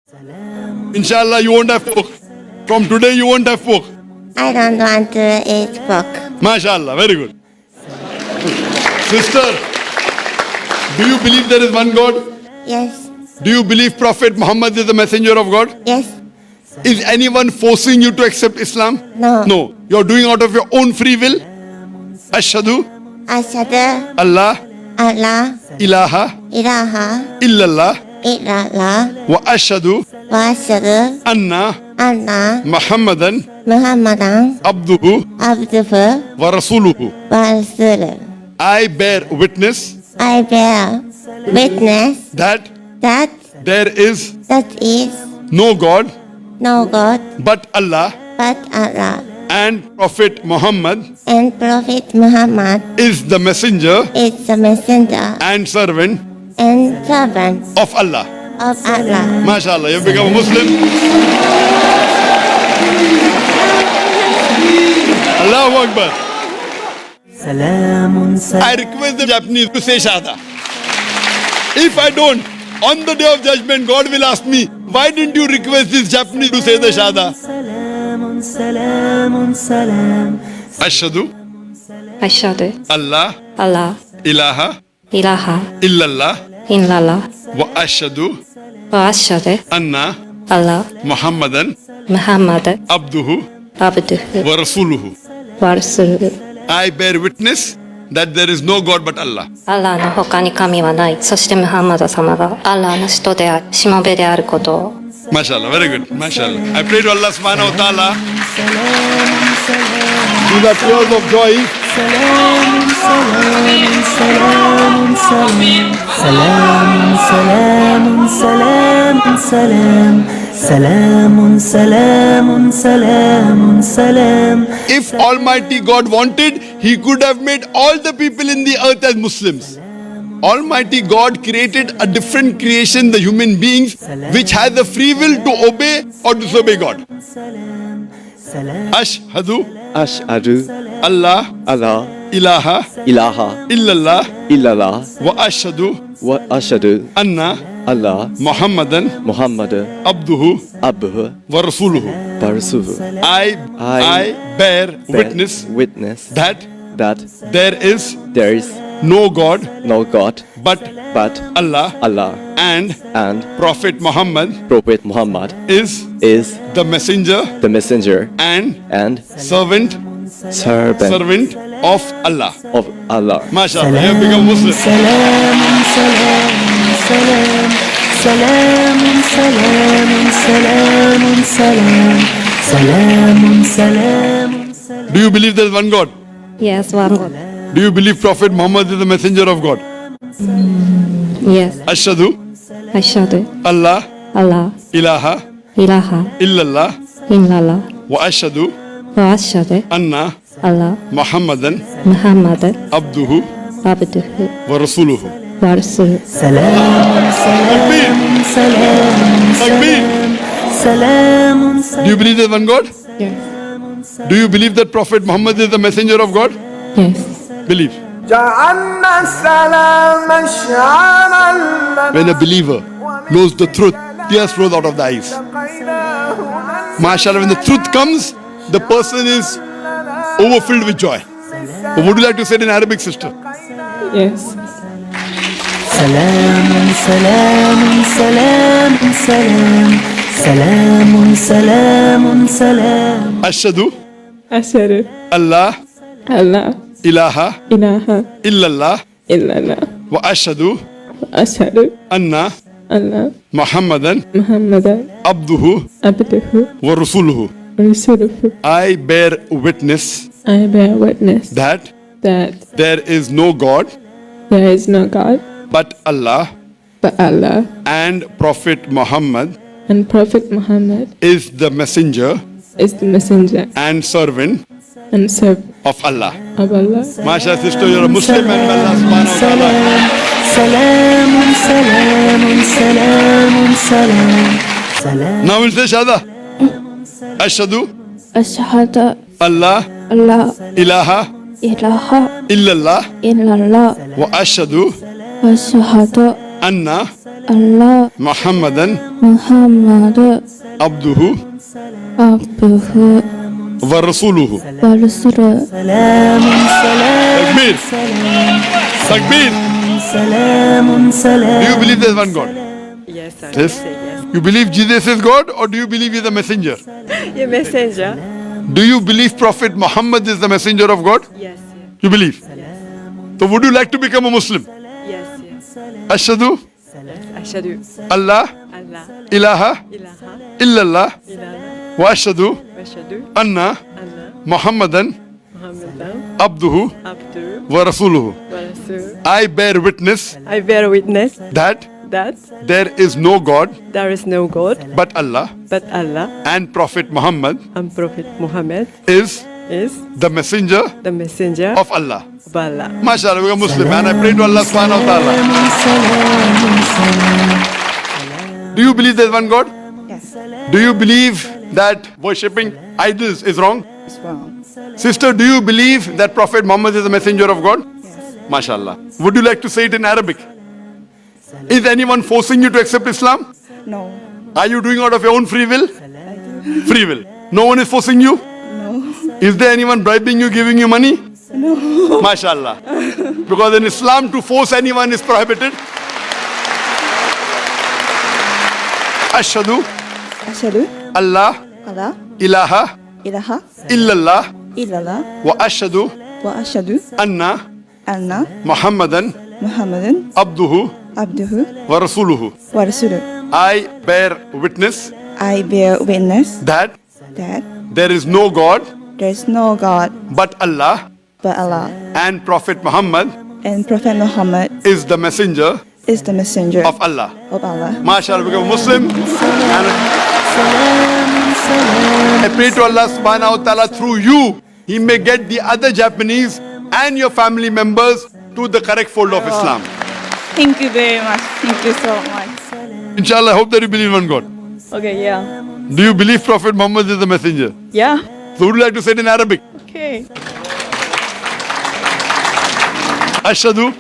Inshallah, you won't have pork. From today, you won't have pork. I don't want to eat pork. MashaAllah, very good. Sister, do you believe there is one God? Yes. Do you believe Prophet Muhammad is the messenger of God? Yes. Is anyone forcing you to accept Islam? No. No. You're doing out of your own free will. Ashhadu Ashhadu Allah Allah ilaha ilaha illallah illallah wa ashhadu wa ashhadu anna anna Muhammadan Muhammadan abduhu abduhu wa rasuluhu. wa rasuluh. I bear witness I bear witness that that there is that is no God no God but Allah, but Allah, and Prophet Muhammad and Prophet Muhammad is the messenger is the messenger and servant and servant of Allah. of Allah. MashaAllah, you've become a Muslim. Allahu Akbar. I request the Japanese to say Shahada. If I don't, on the day of judgment, God will ask me, why didn't you request this Japanese to say the Shahada? Ashhadu Ashhadu Allah Allah ilaha ilaha illallah illallah wa ashhadu wa ashhadu anna Allah Muhammadan Muhammad abduhu abduhu wa rasuluhu. wa rasuluhu. I bear witness that there is no God but Allah. アラーの他に神はない。そしてムハンマド様がアラーの使徒であり、しもべであることを。 MashaAllah, very good. MashaAllah. I pray to Allah subhanahu wa ta'ala. These are tears of joy. If Almighty God wanted, He could have made all the people in the earth as Muslims. Almighty God created a different creation, the human beings, which has the free will to obey or disobey God. Ashhadu Ashhadu Allah Allah ilaha ilaha illallah illallah wa ashhadu wa ashhadu anna Allah Muhammadan Muhammad abduhu abduhu wa rasuluhu. wa rasuluhu. I bear witness that that there is there is no God no God but but Allah, Allah, and and Prophet Muhammad Prophet Muhammad is is the messenger the messenger and servant servant of Allah. of Allah. MashaAllah, you have become Muslim. Do you believe there is one God? Yes, one God. Do you believe Prophet Muhammad is the messenger of God? Yes. Ashhadu Ashhadu Allah Allah ilaha ilaha illallah illallah wa ashhadu wa ashhadu anna Allah Muhammadan Muhammad abduhu abduhu wa rasuluhu. wa rasuluhu. Takbir. Takbir. Do you believe there is one God? Yes. Do you believe that Prophet Muhammad is the messenger of God? Yes. Believe. جعلنا السلام شعارا When a believer knows the truth, tears flow out of the eyes. MashaAllah, when the truth comes, the person is overfilled with joy. What would you like to say in Arabic, sister? Yes. Ashhadu Ashhadu Allah Allah ilaha ilaha illallah illallah wa ashhadu ashhadu anna Allah Muhammadan Muhammad abduhu abduhu wa rasuluhu. wa rasuluhu. I bear witness I bear witness that that there is no God there is no God but Allah, but Allah, and Prophet Muhammad and Prophet Muhammad is the messenger is the messenger and servant and servant of Allah. of Allah. MashaAllah, sister, you're a Muslim and Allah subhanahu wa ta'ala. Now we'll say Shahada. Ashhadu Ashhadu Allah Allah ilaha ilaha illallah illallah wa ashhadu wa ashhadu anna Allah Muhammadan Muhammad abduhu abduhu wa rasuluhu. wa rasuluh. Takbir. Takbir. Do you believe there's one God? Yes, sir. Yes. You believe Jesus is God or do you believe he's a messenger? Your messenger? Do you believe Prophet Muhammad is the messenger of God? Yes, You believe? So would you like to become a Muslim? yes, yes. Ashhadu Ashhadu Allah Allah ilaha ilaha illallah illallah wa ashhadu wa ashhadu anna anna Muhammadan Muhammadan abduhu abduhu wa rasuluhu. wa rasuluh. I bear witness I bear witness that that there is no God there is no God but Allah but Allah and Prophet Muhammad and Prophet Muhammad is is the messenger the messenger of Allah. of Allah. MashaAllah, we are Muslim and I pray to Allah subhanahu wa ta'ala. Do you believe there's one God? Yes, Do you believe that worshipping idols is wrong? it's wrong. Sister, do you believe that Prophet Muhammad is the messenger of God? MashaAllah. Would you like to say it in Arabic? Is anyone forcing you to accept Islam? No, Are you doing out of your own free will? Free will. No one is forcing you? no, Is there anyone bribing you, giving you money? no. MashaAllah. Because in Islam to force anyone is prohibited. Ashhadu Ashhadu Allah Allah ilaha ilaha illallah illallah wa ashhadu wa ashhadu anna anna Muhammadan Muhammadan abduhu abduhu wa rasuluhu. wa rasuluh. I bear witness I bear witness that that there is no God there is no God but Allah but Allah and Prophet Muhammad and Prophet Muhammad is the messenger is the messenger of Allah. of Allah. MashaAllah, become a Muslim. And I pray to Allah subhanahu wa ta'ala through you, He may get the other Japanese and your family members to the correct fold of Islam. Thank you very much. Thank you so much. Inshallah, I hope that you believe in God. Okay, yeah. Do you believe Prophet Muhammad is the messenger? Yeah. So would you like to say it in Arabic? Okay. Ashhadu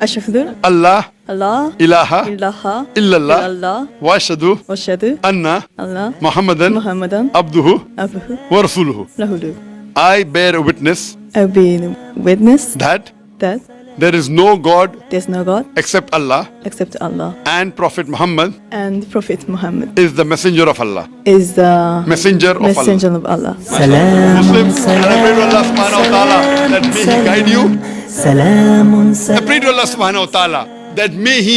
Ashhadu Allah Allah ilaha ilaha illallah illallah wa ashhadu wa ashhadu anna Allah Muhammadan Muhammadan abduhu abduhu wa rasuluhu. rasuluh. I bear witness I bear witness that that there is no God there's no God except Allah except Allah and Prophet Muhammad and Prophet Muhammad is the messenger of Allah. is the Messenger of messenger of Allah. Muslims, and I pray to Allah subhanahu wa ta'ala that may He guide you. I pray to Allah subhanahu wa ta'ala that may He